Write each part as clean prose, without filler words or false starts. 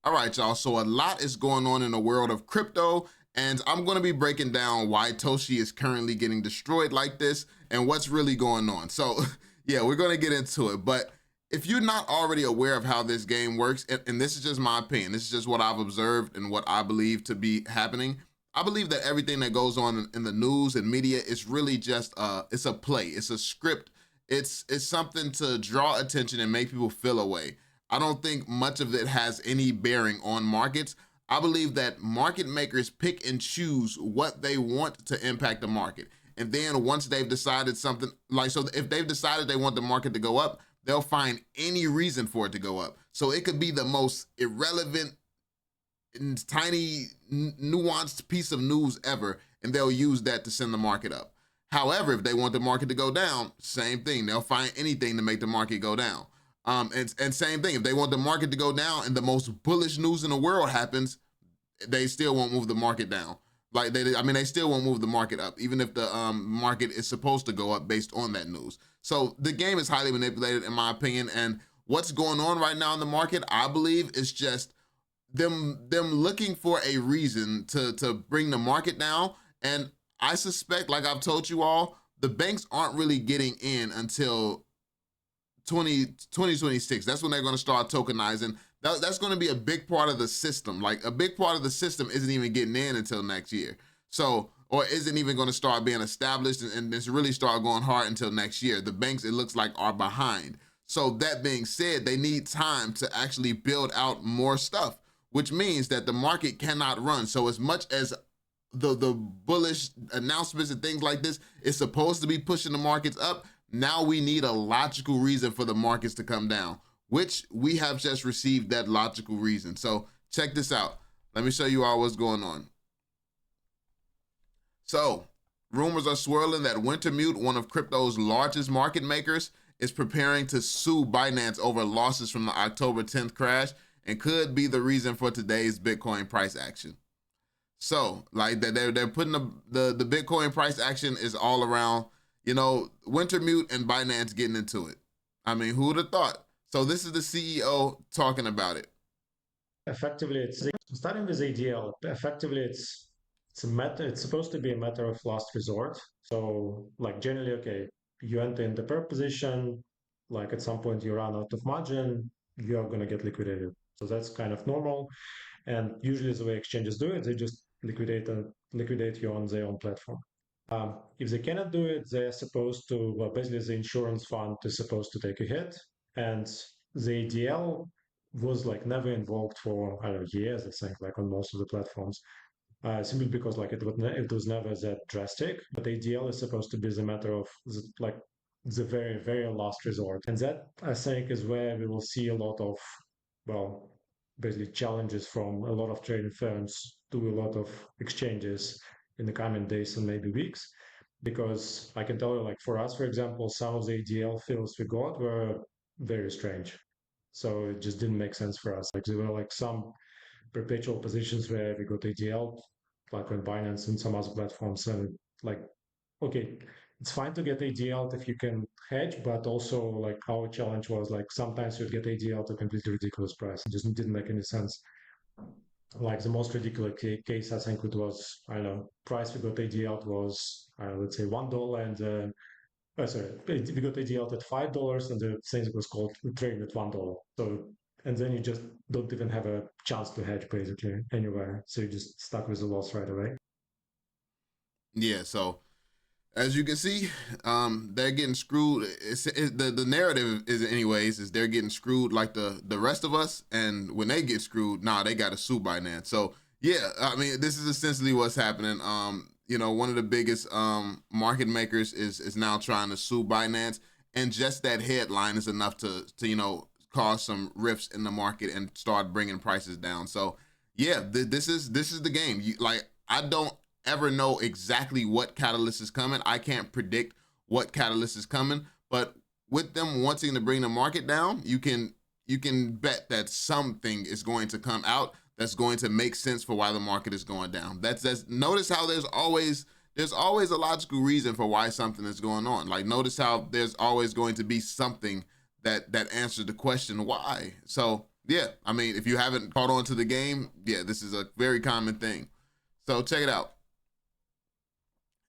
All right, y'all. So a lot is going on in the world of crypto, and I'm going to be breaking down why Toshi is currently getting destroyed like this and what's really going on. So, yeah, we're going to get into it. But if you're not already aware of how this game works, and this is just my opinion, this is just what I've observed and what I believe to be happening. I believe that everything that goes on in the news and media is really just it's a play, it's a script, it's something to draw attention and make people feel a way. I don't think much of it has any bearing on markets. I believe that market makers pick and choose what they want to impact the market. And then once they've decided something, like, so if they've decided they want the market to go up, they'll find any reason for it to go up. So it could be the most irrelevant and tiny nuanced piece of news ever, and they'll use that to send the market up. However, if they want the market to go down, same thing. They'll find anything to make the market go down. And same thing, if they want the market to go down and the most bullish news in the world happens, they still won't move the market down. Like they still won't move the market up, even if the market is supposed to go up based on that news. So the game is highly manipulated, in my opinion. And what's going on right now in the market, I believe, is just them looking for a reason to bring the market down. And I suspect, like I've told you all, the banks aren't really getting in until 2026. That's when they're going to start tokenizing. That's going to be a big part of the system. Like, a big part of the system isn't even getting in until next year. So, or isn't even going to start being established and it's really start going hard until next year. The banks, it looks like, are behind. So that being said, they need time to actually build out more stuff, which means that the market cannot run. So as much as the bullish announcements and things like this is supposed to be pushing the markets up, now we need a logical reason for the markets to come down, which we have just received that logical reason. So check this out. Let me show you all what's going on. So rumors are swirling that Wintermute, one of crypto's largest market makers, is preparing to sue Binance over losses from the October 10th crash and could be the reason for today's Bitcoin price action. So, like, they're putting the Bitcoin price action is all around, Wintermute and Binance getting into it. I mean, who would have thought? So this is the CEO talking about it. Effectively, it's starting with ADL. Effectively, it's a matter. It's supposed to be a matter of last resort. So, like, generally, okay, you enter in the per position. Like, at some point, you run out of margin. You are gonna get liquidated. So that's kind of normal. And usually, the way exchanges do it, they just liquidate you on their own platform. If they cannot do it, they're supposed to, well, basically the insurance fund is supposed to take a hit. And the ADL was like never involved for, I don't know, years, I think, like on most of the platforms. Simply because like it was never that drastic. But ADL is supposed to be the matter of like the very, very last resort. And that, I think, is where we will see a lot of, well, basically challenges from a lot of trading firms to a lot of exchanges in the coming days and maybe weeks. Because I can tell you, like for us, for example, some of the ADL fills we got were very strange. So it just didn't make sense for us. Like there were like some perpetual positions where we got ADL, like on Binance and some other platforms, and like, okay, it's fine to get ADL if you can hedge, but also like our challenge was like sometimes you'd get ADL to a completely ridiculous price. It just didn't make any sense. Like the most ridiculous case, I think it was, I don't know, price we got ADL was, let's say $1 and sorry, we got ADL at $5 and the thing was called trading at $1. So, and then you just don't even have a chance to hedge basically anywhere. So you just stuck with the loss right away. Yeah, so as you can see, they're getting screwed. The narrative is, anyways, is they're getting screwed like the rest of us. And when they get screwed, they got to sue Binance. So yeah, I mean, this is essentially what's happening. One of the biggest market makers is now trying to sue Binance, and just that headline is enough to cause some rifts in the market and start bringing prices down. So yeah, this is the game. I don't ever know exactly what catalyst is coming. I can't predict what catalyst is coming, but with them wanting to bring the market down, you can bet that something is going to come out that's going to make sense for why the market is going down. That's notice how there's always a logical reason for why something is going on. Like, notice how there's always going to be something that answers the question why. So yeah, I mean, if you haven't caught on to the game, yeah, this is a very common thing. So check it out.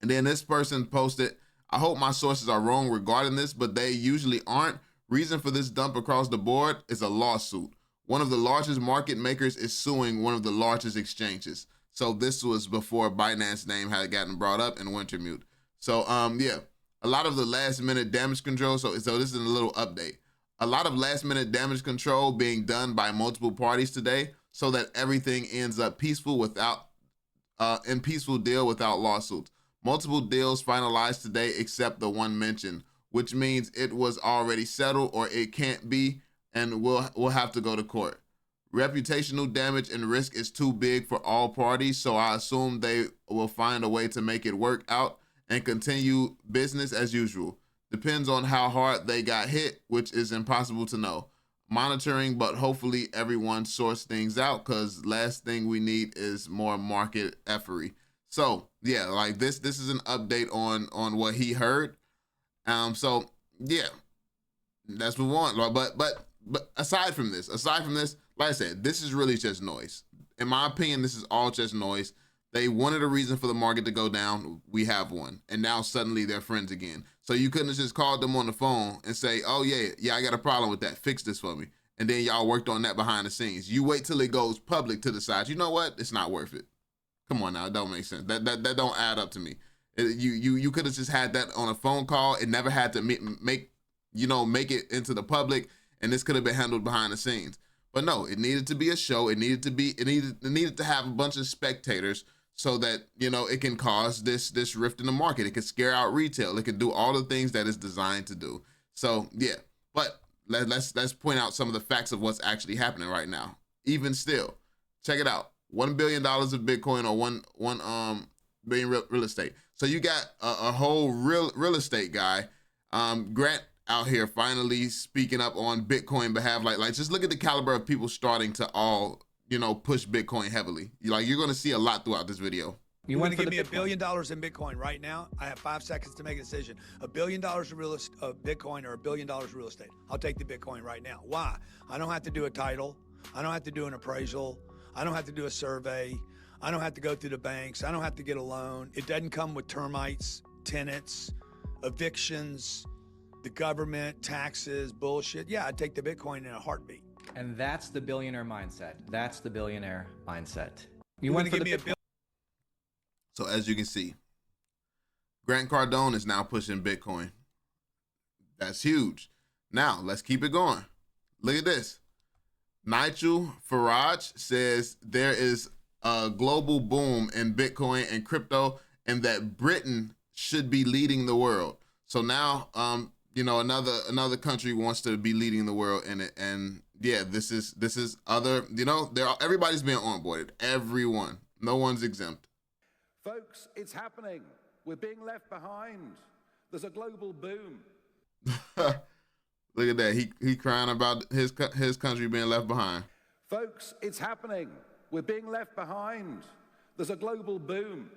And then this person posted, I hope my sources are wrong regarding this, but they usually aren't. Reason for this dump across the board is a lawsuit. One of the largest market makers is suing one of the largest exchanges. So this was before Binance name had gotten brought up in Wintermute. So yeah, a lot of the last minute damage control. So this is a little update. A lot of last minute damage control being done by multiple parties today so that everything ends up peaceful without in peaceful deal without lawsuits. Multiple deals finalized today except the one mentioned, which means it was already settled or it can't be, and we'll have to go to court. Reputational damage and risk is too big for all parties, so I assume they will find a way to make it work out and continue business as usual. Depends on how hard they got hit, which is impossible to know. Monitoring, but hopefully everyone sorts things out, because last thing we need is more market effery. So yeah, like this is an update on what he heard. So yeah, let's move on. But aside from this, like I said, this is really just noise. In my opinion, this is all just noise. They wanted a reason for the market to go down. We have one. And now suddenly they're friends again. So you couldn't have just called them on the phone and say, oh yeah, I got a problem with that. Fix this for me. And then y'all worked on that behind the scenes. You wait till it goes public to decide, you know what? It's not worth it. Come on now, it don't make sense. That don't add up to me. You could have just had that on a phone call. It never had to make it into the public, and this could have been handled behind the scenes. But no, it needed to be a show. It needed to have a bunch of spectators so that it can cause this rift in the market. It could scare out retail. It could do all the things that it's designed to do. So yeah, but let's point out some of the facts of what's actually happening right now. Even still, check it out. $1 billion of Bitcoin or one billion real estate. So you got a whole real estate guy, Grant, out here finally speaking up on Bitcoin behalf. Like just look at the caliber of people starting to all push Bitcoin heavily. You're gonna see a lot throughout this video. You want to give me $1 billion in Bitcoin right now? I have 5 seconds to make a decision. $1 billion of Bitcoin or $1 billion of real estate. I'll take the Bitcoin right now. Why? I don't have to do a title. I don't have to do an appraisal. I don't have to do a survey. I don't have to go through the banks. I don't have to get a loan. It doesn't come with termites, tenants, evictions, the government, taxes, bullshit. Yeah, I'd take the Bitcoin in a heartbeat. And that's the billionaire mindset. That's the billionaire mindset. You want to give me $1 billion? So as you can see, Grant Cardone is now pushing Bitcoin. That's huge. Now let's keep it going. Look at this. Nigel Farage says there is a global boom in Bitcoin and crypto, and that Britain should be leading the world. So now, another country wants to be leading the world in it, and yeah, this is other. Everybody's being onboarded. Everyone, no one's exempt. Folks, it's happening. We're being left behind. There's a global boom. Look at that. He crying about his country being left behind. Folks, it's happening. We're being left behind. There's a global boom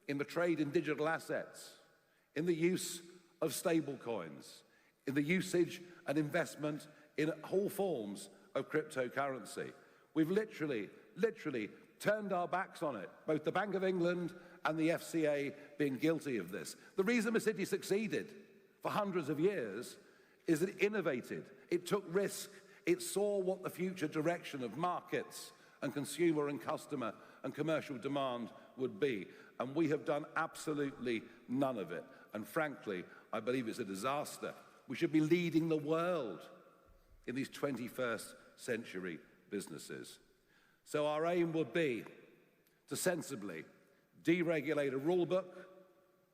in the trade in digital assets, in the use of stable coins, in the usage and investment in whole forms of cryptocurrency. We've literally turned our backs on it, both the Bank of England and the FCA being guilty of this. The reason the city succeeded for hundreds of years is that it innovated, it took risk, it saw what the future direction of markets and consumer and customer and commercial demand would be. And we have done absolutely none of it. And frankly, I believe it's a disaster. We should be leading the world in these 21st century businesses. So our aim would be to sensibly deregulate a rule book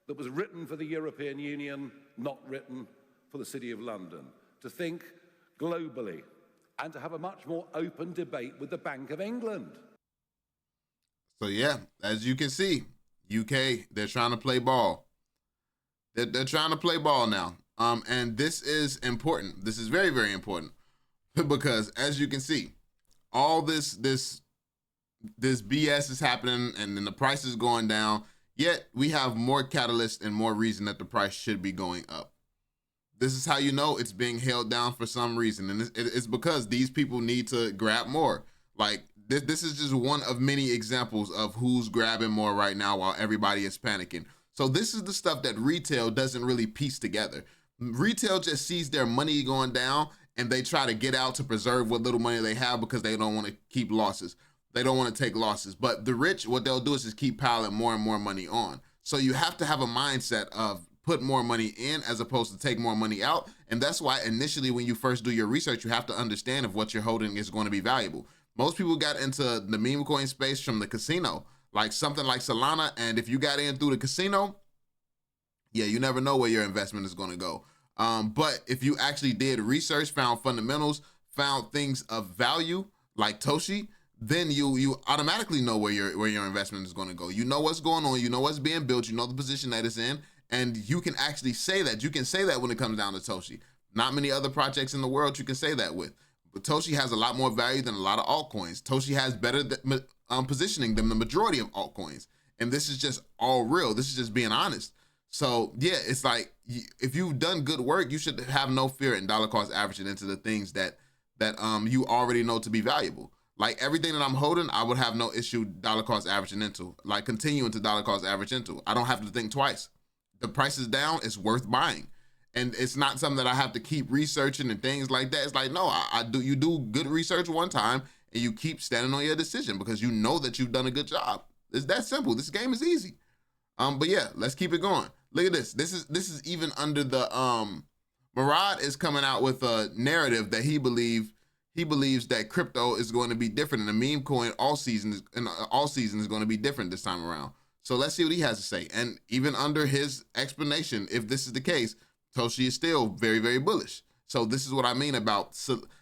that was written for the European Union, not written for the City of London, to think globally and to have a much more open debate with the Bank of England. So yeah, as you can see, UK, they're trying to play ball. They're trying to play ball now. And this is important. This is very, very important because as you can see, all this BS is happening and then the price is going down, yet we have more catalyst and more reason that the price should be going up. this is how you know it's being held down for some reason. And it's because these people need to grab more. Like this is just one of many examples of who's grabbing more right now while everybody is panicking. So this is the stuff that retail doesn't really piece together. Retail just sees their money going down and they try to get out to preserve what little money they have because they don't want to keep losses. They don't want to take losses. But the rich, what they'll do is just keep piling more and more money on. So you have to have a mindset of put more money in as opposed to take more money out. And that's why initially when you first do your research, you have to understand if what you're holding is going to be valuable. Most people got into the meme coin space from the casino, like something like Solana. And if you got in through the casino, yeah, you never know where your investment is going to go. But if you actually did research, found fundamentals, found things of value like Toshi, then you automatically know where your investment is going to go. You know what's going on, you know what's being built, you know the position that it's in, and you can actually say that. You can say that when it comes down to Toshi. Not many other projects in the world you can say that with. But Toshi has a lot more value than a lot of altcoins. Toshi has better positioning than the majority of altcoins. And this is just all real. This is just being honest. So yeah, it's like if you've done good work, you should have no fear in dollar cost averaging into the things that you already know to be valuable. Like everything that I'm holding, I would have no issue dollar cost averaging into, like continuing to dollar cost average into. I don't have to think twice. The price is down, it's worth buying. And it's not something that I have to keep researching and things like that. It's like, no, you do good research one time and you keep standing on your decision because you know that you've done a good job. It's that simple. This game is easy. But yeah, let's keep it going. Look at this. This is even under the Murad is coming out with a narrative that he believes that crypto is going to be different, and the meme coin all season is going to be different this time around. So let's see what he has to say. And even under his explanation, if this is the case, Toshi is still very, very bullish. So this is what I mean about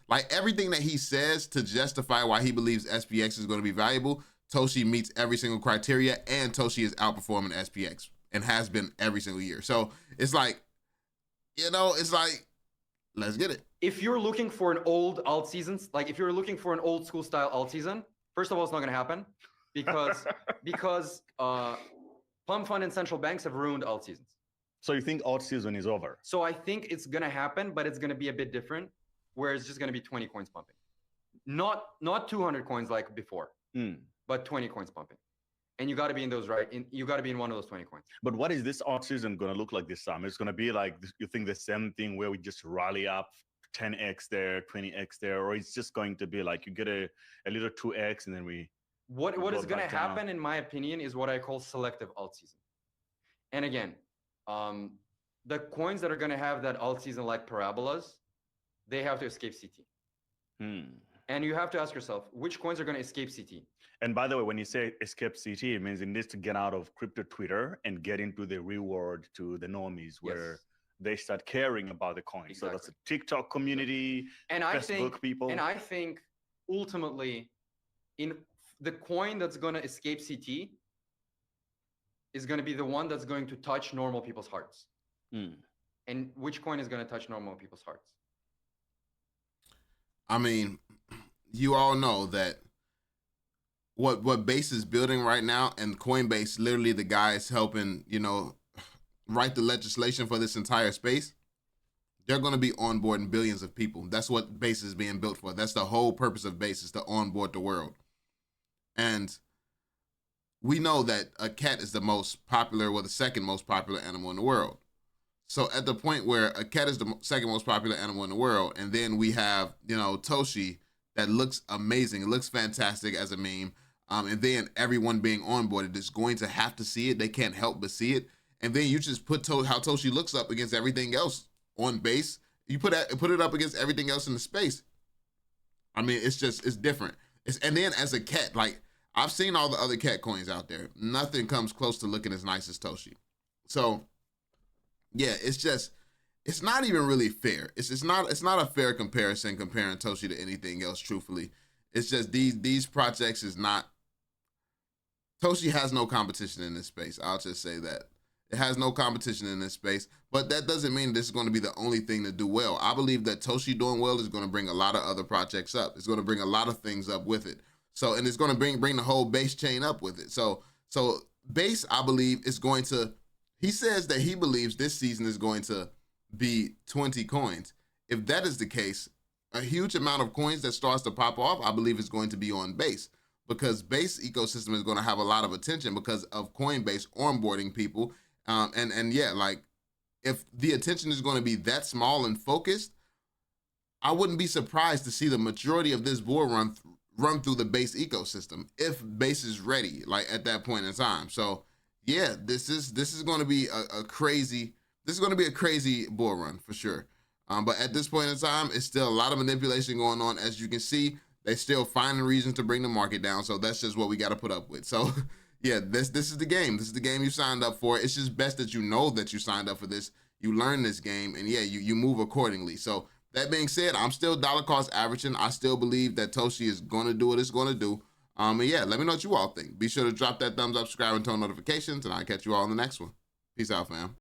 like everything that he says to justify why he believes SPX is going to be valuable. Toshi meets every single criteria, and Toshi is outperforming SPX and has been every single year. So it's like, it's like, let's get it. If you're looking for an old alt seasons, like if you're looking for an old school style alt season, first of all, it's not going to happen because pump fund and central banks have ruined alt seasons. So you think alt season is over? So I think it's going to happen, but it's going to be a bit different, where it's just going to be 20 coins pumping. Not 200 coins like before, but 20 coins pumping. And you got to be in those, right? You got to be in one of those 20 coins. But what is this alt season going to look like this time? It's going to be like, you think the same thing where we just rally up 10x there, 20x there, or it's just going to be like you get a little 2x and then we... What is going to happen, in my opinion, is what I call selective alt season. And again, the coins that are going to have that alt season like parabolas, they have to escape CT. And you have to ask yourself, which coins are going to escape CT? And by the way, when you say escape CT, it means it needs to get out of crypto Twitter and get into the reward to the normies where they start caring about the coin. Exactly. So that's a TikTok community, and Facebook people. And I think ultimately, in the coin that's going to escape CT is going to be the one that's going to touch normal people's hearts. And which coin is going to touch normal people's hearts? I mean, you all know that what Base is building right now, and Coinbase, literally the guys helping, write the legislation for this entire space, they're going to be onboarding billions of people. That's what Base is being built for. That's the whole purpose of Base, is to onboard the world. And we know that a cat is the most popular, the second most popular animal in the world. So at the point where a cat is the second most popular animal in the world, and then we have, Toshi that looks amazing. It looks fantastic as a meme. And then everyone being onboarded is going to have to see it. They can't help but see it. And then you just put how Toshi looks up against everything else on Base. You put it up against everything else in the space. I mean, it's different. And then as a cat, like I've seen all the other cat coins out there. Nothing comes close to looking as nice as Toshi. So yeah, it's not even really fair. It's not a fair comparison comparing Toshi to anything else, truthfully. It's just these projects is not, Toshi has no competition in this space. I'll just say that. It has no competition in this space, but that doesn't mean this is going to be the only thing to do well. I believe that Toshi doing well is going to bring a lot of other projects up. It's going to bring a lot of things up with it. So, and it's going to bring the whole Base chain up with it. So Base, I believe, is going to, he says that he believes this season is going to be 20 coins. If that is the case, a huge amount of coins that starts to pop off, I believe is going to be on Base, because Base ecosystem is going to have a lot of attention because of Coinbase onboarding people. And yeah, like if the attention is going to be that small and focused, I wouldn't be surprised to see the majority of this bull run through the Base ecosystem if Base is ready, like at that point in time. So yeah, this is going to be a crazy bull run for sure. But at this point in time, it's still a lot of manipulation going on. As you can see, they still finding reasons to bring the market down. So that's just what we got to put up with. So yeah, this is the game. This is the game you signed up for. It's just best that you know that you signed up for this. You learn this game, and yeah, you move accordingly. So that being said, I'm still dollar cost averaging. I still believe that Toshi is going to do what it's going to do. And yeah, let me know what you all think. Be sure to drop that thumbs up, subscribe, and turn notifications, and I'll catch you all in the next one. Peace out, fam.